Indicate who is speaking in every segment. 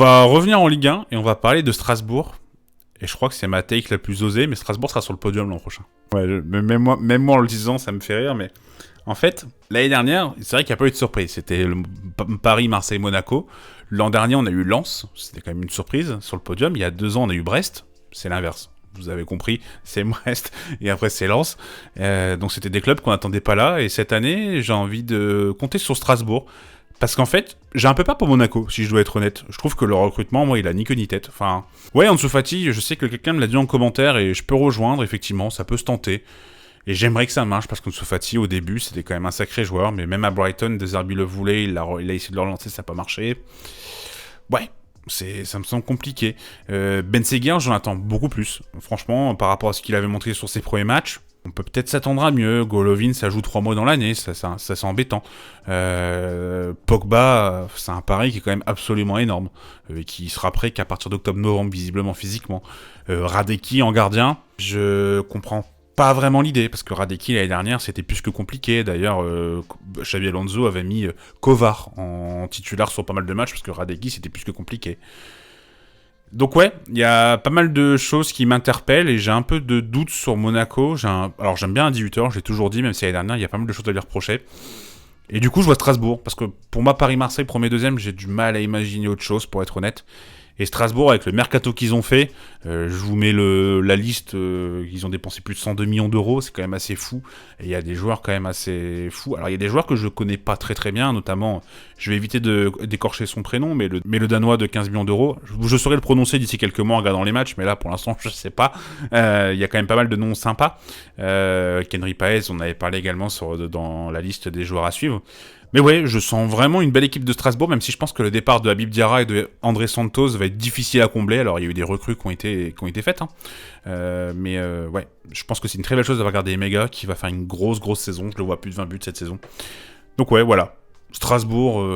Speaker 1: On va revenir en Ligue 1 et on va parler de Strasbourg. Et je crois que c'est ma take la plus osée, mais Strasbourg sera sur le podium l'an prochain. Ouais, même moi en le disant, ça me fait rire, mais en fait, l'année dernière, c'est vrai qu'il n'y a pas eu de surprise. C'était Paris, Marseille, Monaco. L'an dernier, on a eu Lens, c'était quand même une surprise sur le podium. Il y a 2 ans, on a eu Brest, c'est l'inverse. Vous avez compris, c'est Brest et après c'est Lens. Donc c'était des clubs qu'on n'attendait pas là. Et cette année, j'ai envie de compter sur Strasbourg. Parce qu'en fait, j'ai un peu peur pour Monaco, si je dois être honnête. Je trouve que le recrutement, moi, il a ni queue ni tête. Enfin, ouais, Ansu Fati, je sais que quelqu'un me l'a dit en commentaire et je peux rejoindre, effectivement, ça peut se tenter. Et j'aimerais que ça marche parce qu'Ansu Fati, au début, c'était quand même un sacré joueur, mais même à Brighton, De Zerbi le voulait, il a essayé de le relancer, ça n'a pas marché. Ouais, ça me semble compliqué. Ben Seguir, j'en attends beaucoup plus. Franchement, par rapport à ce qu'il avait montré sur ses premiers matchs, on peut peut-être s'attendre à mieux. Golovin, ça joue 3 mois dans l'année, ça c'est embêtant. Pogba, c'est un pari qui est quand même absolument énorme, et qui sera prêt qu'à partir d'octobre-novembre, visiblement physiquement. Radeki en gardien, je comprends pas vraiment l'idée, parce que Radeki l'année dernière c'était plus que compliqué. D'ailleurs, Xabi Alonso avait mis Kovar en titulaire sur pas mal de matchs, parce que Radeki c'était plus que compliqué. Donc ouais, il y a pas mal de choses qui m'interpellent et j'ai un peu de doutes sur Monaco. Alors j'aime bien un 18h, j'ai toujours dit, même si l'année dernière il y a pas mal de choses à lui reprocher. Et du coup je vois Strasbourg, parce que pour moi Paris-Marseille, premier, deuxième, j'ai du mal à imaginer autre chose pour être honnête. Et Strasbourg, avec le mercato qu'ils ont fait, je vous mets la liste, ils ont dépensé plus de 102 millions d'euros, c'est quand même assez fou. Et il y a des joueurs quand même assez fous. Alors il y a des joueurs que je connais pas très très bien, notamment, je vais éviter d'écorcher son prénom, mais le Danois de 15 millions d'euros, je saurais le prononcer d'ici quelques mois en regardant les matchs, mais là pour l'instant je sais pas. Il y a quand même pas mal de noms sympas. Kenry Paez, on avait parlé également dans la liste des joueurs à suivre. Mais ouais, je sens vraiment une belle équipe de Strasbourg, même si je pense que le départ de Habib Diarra et de André Santos va être difficile à combler. Alors il y a eu des recrues qui ont été faites, hein. Ouais, je pense que c'est une très belle chose d'avoir gardé Emega, qui va faire une grosse saison. Je le vois plus de 20 buts cette saison. Donc ouais, voilà. Strasbourg,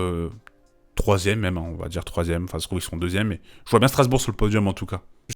Speaker 1: troisième même, hein, on va dire troisième. Enfin, je trouve qu'ils sont deuxième, mais je vois bien Strasbourg sur le podium en tout cas.